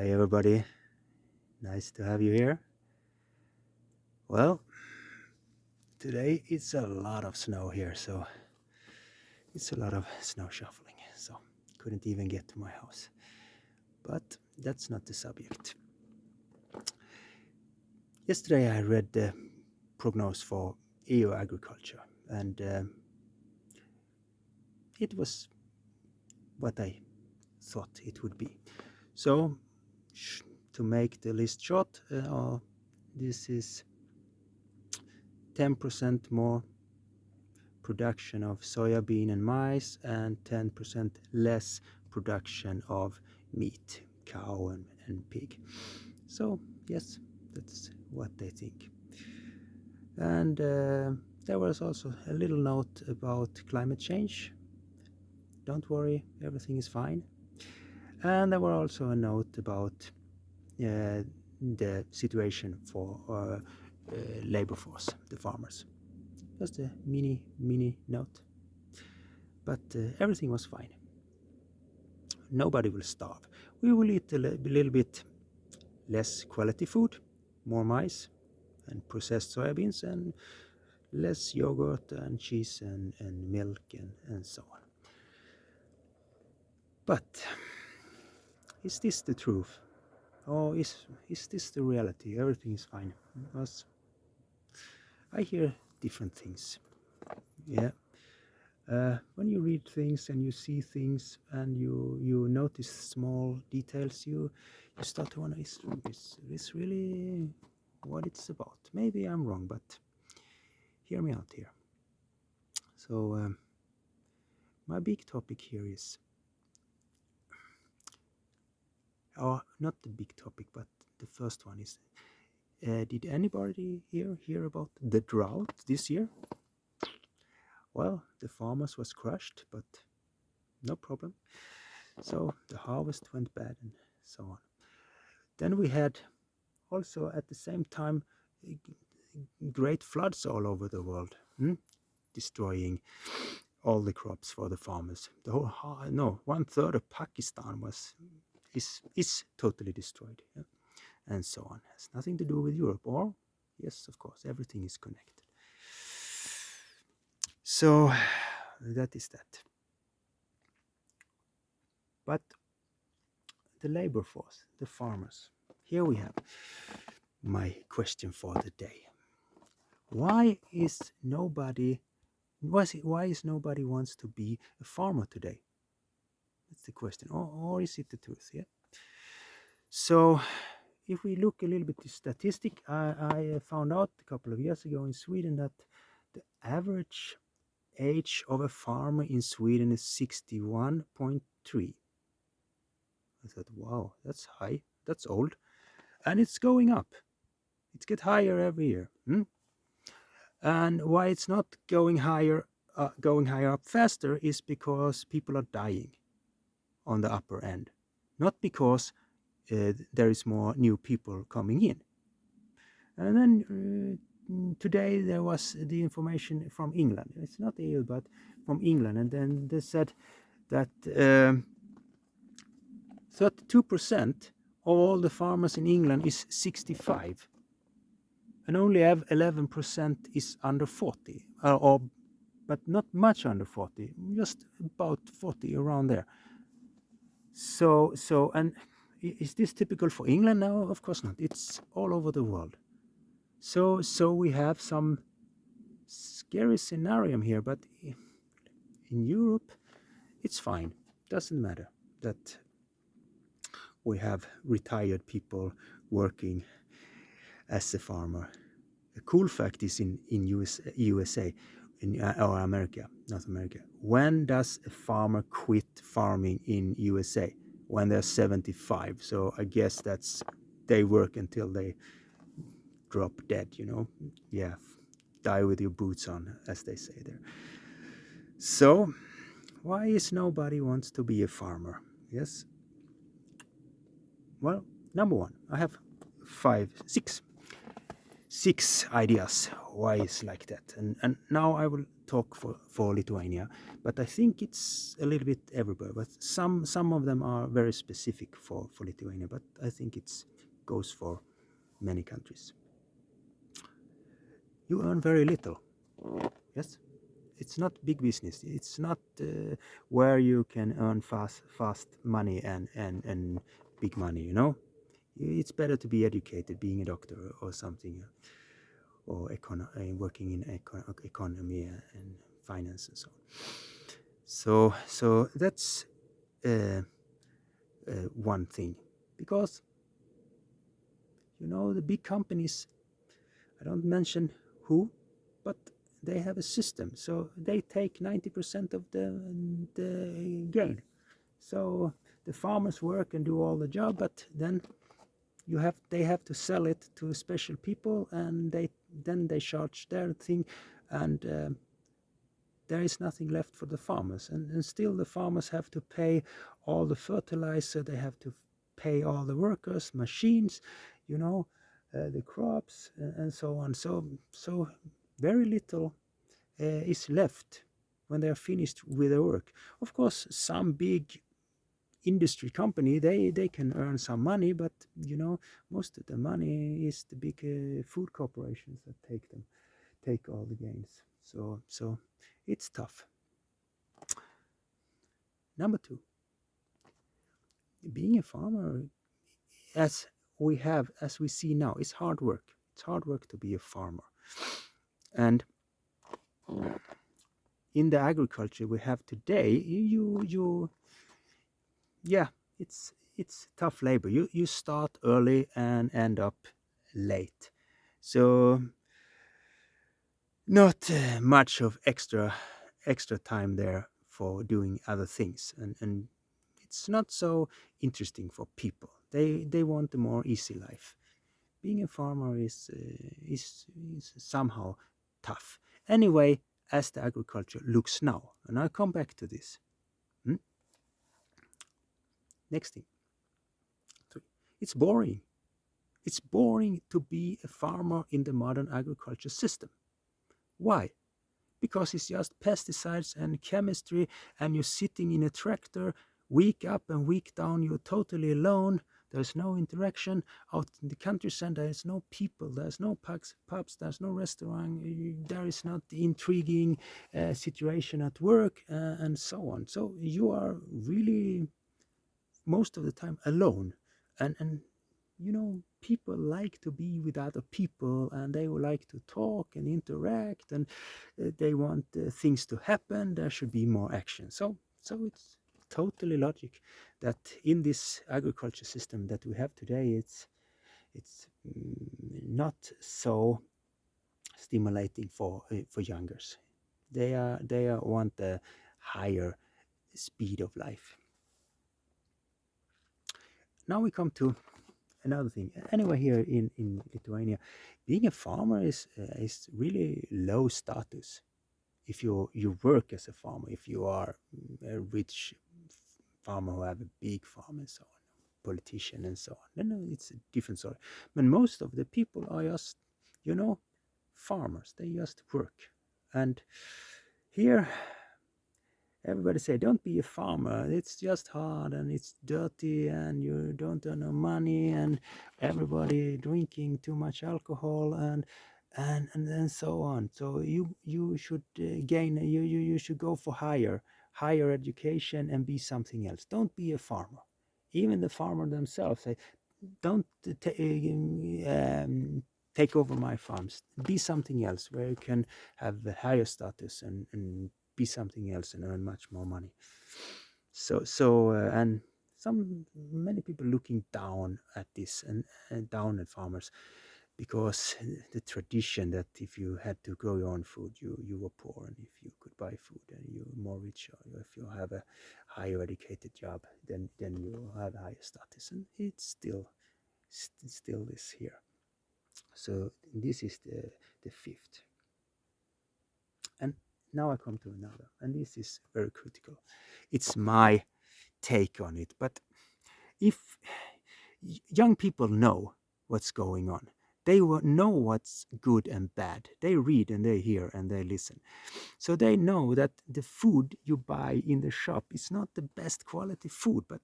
Hi everybody, nice to have you here. Well, today it's a lot of snow here, so it's a lot of snow shuffling, so couldn't even get to my house. But that's not the subject. Yesterday I read the prognosis for EU agriculture, and it was what I thought it would be. So, to make the list short, this is 10% more production of soybean and maize, and 10% less production of meat, cow and pig. So yes, that's what they think. And there was also a little note about climate change. Don't worry, everything is fine. And there was also a note about the situation for labor force, the farmers. Just a mini note. But everything was fine. Nobody will starve. We will eat a little bit less quality food, more maize and processed soybeans, and less yogurt and cheese and milk and so on. But is this the truth? Or is this the reality? Everything is fine. Because I hear different things. Yeah. When you read things and you see things and you notice small details, you start to wonder, is this really what it's about? Maybe I'm wrong, but hear me out here. So my big topic here is, or not the big topic, but the first one is, did anybody here hear about the drought this year? Well, the farmers was crushed, but no problem. So the harvest went bad and so on. Then we had also at the same time great floods all over the world, destroying all the crops for the farmers. The whole 1/3 of Pakistan is totally destroyed, yeah? And so on. It has nothing to do with Europe, or yes, of course, everything is connected. So that is that. But the labor force, the farmers. Here we have my question for the day. Why is nobody wants to be a farmer today? That's the question. Or is it the truth? Yeah. So if we look a little bit at statistic, I found out a couple of years ago in Sweden that the average age of a farmer in Sweden is 61.3. I thought, wow, that's high, that's old, and it's going up. It gets higher every year. And why it's not going higher up faster is because people are dying on the upper end, not because there is more new people coming in. And then today there was the information from England. It's not EU, but from England, and then they said that 32% of all the farmers in England is 65, and only 11% is under 40, but not much under 40, just about 40, around there. So and is this typical for England? No, of course not. It's all over the world. So we have some scary scenario here, but in Europe it's fine. Doesn't matter that we have retired people working as a farmer. A cool fact is in USA, or America, North America. When does a farmer quit farming in USA? When they're 75. So I guess they work until they drop dead, Yeah, die with your boots on, as they say there. So why is nobody wants to be a farmer? Yes. Well, number one, I have six ideas why it's like that, and now I will talk for Lithuania, but I think it's a little bit everywhere. But some of them are very specific for Lithuania, but I think it goes for many countries. You earn very little. Yes, it's not big business. It's not where you can earn fast money and big money. You know, it's better to be educated, being a doctor or something, or working in economy and finance and so on. So that's one thing, because the big companies, I don't mention who, but they have a system, so they take 90% of the gain. So the farmers work and do all the job, but then they have to sell it to special people, and they charge their thing, and there is nothing left for the farmers, and still the farmers have to pay all the fertilizer, they have to pay all the workers, machines, the crops, and so on. So very little is left when they are finished with their work. Of course, some big industry company, they can earn some money, but most of the money is the big food corporations that take all the gains. So it's tough. Number two, being a farmer, as we see now, is hard work. It's hard work to be a farmer. And in the agriculture we have today, it's tough labor. You start early and end up late. So not much of extra time there for doing other things, and it's not so interesting for people. They want a more easy life. Being a farmer is somehow tough. Anyway, as the agriculture looks now, and I'll come back to this. Next thing. It's boring. It's boring to be a farmer in the modern agriculture system. Why? Because it's just pesticides and chemistry, and you're sitting in a tractor week up and week down. You're totally alone. There's no interaction out in the countryside. There's no people. There's no pubs. There's no restaurant. There is not the intriguing situation at work, and so on. So you are really most of the time alone, and people like to be with other people, and they would like to talk and interact, and they want things to happen. There should be more action. So it's totally logic that in this agriculture system that we have today, it's not so stimulating for youngers. They want a higher speed of life. Now we come to another thing. Anyway, here in Lithuania, being a farmer is really low status. If you work as a farmer, if you are a rich farmer who have a big farm and so on, politician and so on, then it's a different story. But most of the people are just, farmers. They just work. And here, everybody say, don't be a farmer. It's just hard, and it's dirty, and you don't earn no money, and everybody drinking too much alcohol, and so on. So you should you should go for higher education and be something else. Don't be a farmer. Even the farmer themselves say, don't take over my farms. Be something else where you can have a higher status and be something else and earn much more money. So and many people looking down at this and down at farmers, because the tradition that if you had to grow your own food, you were poor, and if you could buy food, then you're more rich, or if you have a higher educated job, then you have a higher status, and it's still is here. So this is the fifth. And now I come to another, and this is very critical. It's my take on it. But if young people know what's going on, They know what's good and bad. They read and they hear and they listen. So they know that the food you buy in the shop is not the best quality food, but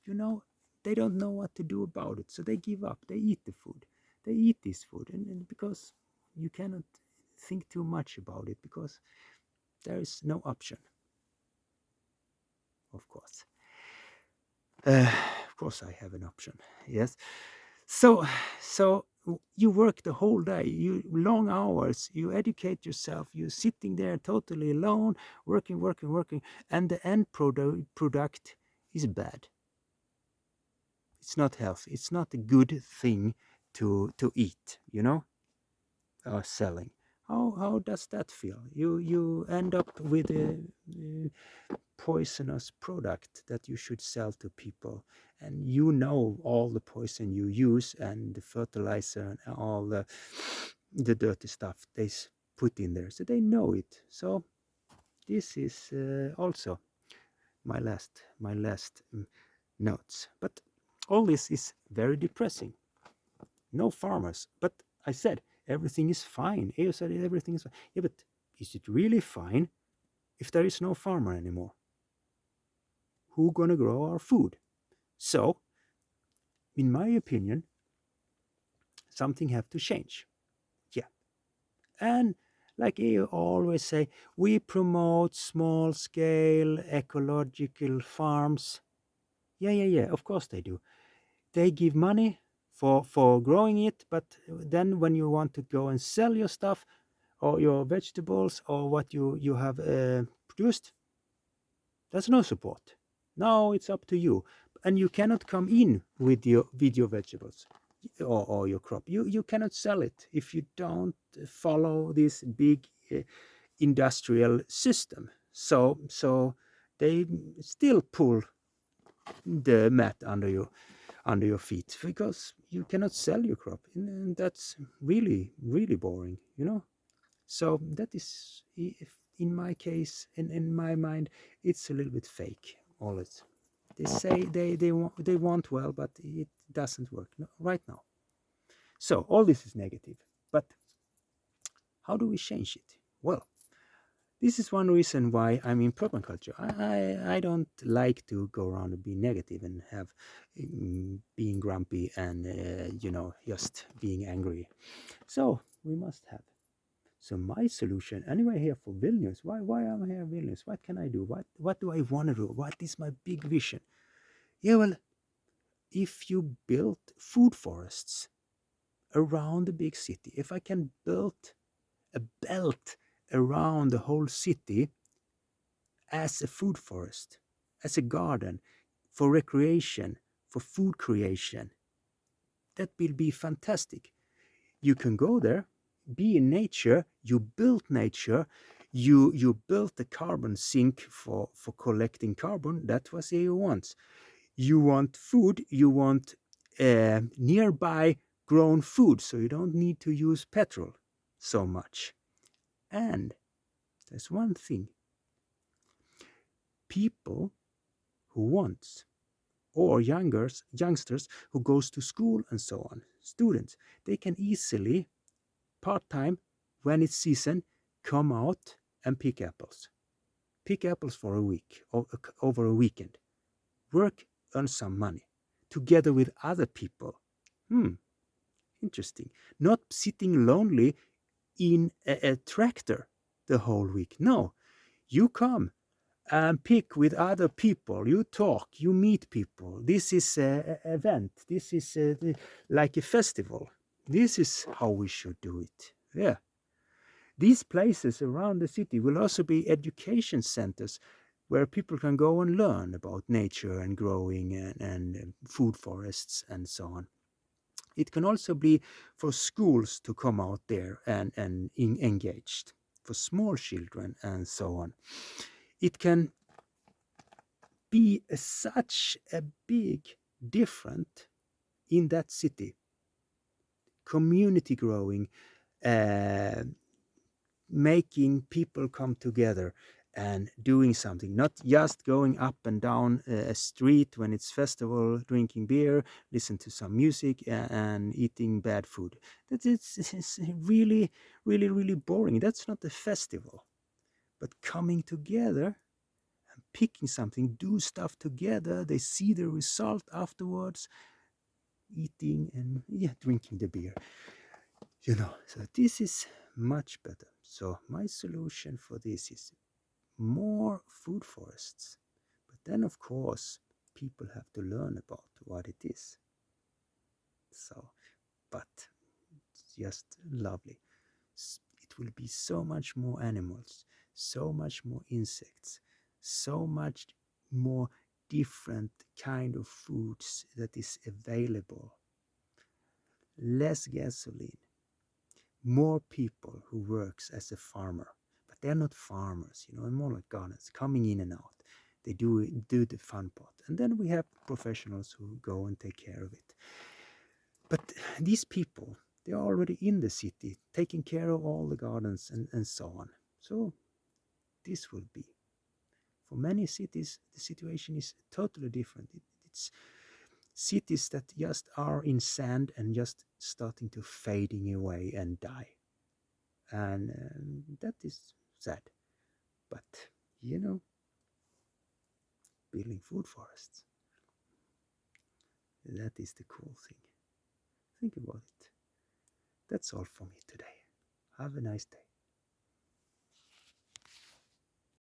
they don't know what to do about it. So they give up. They eat the food. They eat this food. And because you cannot think too much about it, because there is no option, of course. Of course, I have an option. Yes. So you work the whole day, you long hours, you educate yourself, you're sitting there totally alone, working, and the end product is bad. It's not healthy. It's not a good thing to eat, or selling. How does that feel? You end up with a poisonous product that you should sell to people, and all the poison you use and the fertilizer and all the dirty stuff they put in there, so they know it. So this is also my last notes. But all this is very depressing. No farmers, but I said everything is fine. EU said everything is fine. Yeah, but is it really fine if there is no farmer anymore? Who gonna grow our food? So, in my opinion, something have to change. Yeah. And like you always say, we promote small scale ecological farms. Yeah, of course they do. They give money for growing it, but then when you want to go and sell your stuff or your vegetables or what you have produced, there's no support. Now it's up to you, and you cannot come in with your vegetables or your crop. You cannot sell it if you don't follow this big industrial system. So they still pull the mat under your feet, because you cannot sell your crop, and that's really boring. So that is, in my case, in my mind, it's a little bit fake. All it. They say they want well, but it doesn't work right now. So all this is negative. But how do we change it? Well, this is one reason why I'm in permaculture. I don't like to go around and be negative and have being grumpy and just being angry. So we must have. So my solution, anyway, here for Vilnius. Why am I here in Vilnius? What can I do? What do I want to do? What is my big vision? Yeah, well, if you build food forests around the big city, if I can build a belt around the whole city as a food forest, as a garden for recreation, for food creation, that will be fantastic. You can go there, be in nature, you build nature, you built the carbon sink for collecting carbon. That's what you want. You want food, you want nearby grown food, so you don't need to use petrol so much. And there's one thing: people who wants, or youngsters who goes to school and so on, students, they can easily part-time, when it's season, come out and pick apples. Pick apples for a week or over a weekend. Work, earn some money together with other people. Interesting. Not sitting lonely in a tractor the whole week. No, you come and pick with other people. You talk, you meet people. This is an event. This is like a festival. This is how we should do it. Yeah. These places around the city will also be education centers where people can go and learn about nature and growing and food forests and so on. It can also be for schools to come out there and engaged, for small children and so on. It can be such a big difference in that city. Community growing, making people come together and doing something, not just going up and down a street when it's festival, drinking beer, listen to some music, and eating bad food. That is really, really, really boring. That's not a festival. But coming together and picking something, do stuff together, they see the result afterwards, eating and drinking the beer. So this is much better. So my solution for this is more food forests. But then, of course, people have to learn about what it is. So, but it's just lovely. It will be so much more animals, so much more insects, so much more different kind of foods that is available. Less gasoline, more people who works as a farmer, but they're not farmers, more like gardeners coming in and out. They do the fun part, and then we have professionals who go and take care of it. But these people, they are already in the city, taking care of all the gardens and so on. So this will be, for many cities, the situation is totally different. It's cities that just are in sand and just starting to fading away and die. And that is sad. But, building food forests, that is the cool thing. Think about it. That's all for me today. Have a nice day.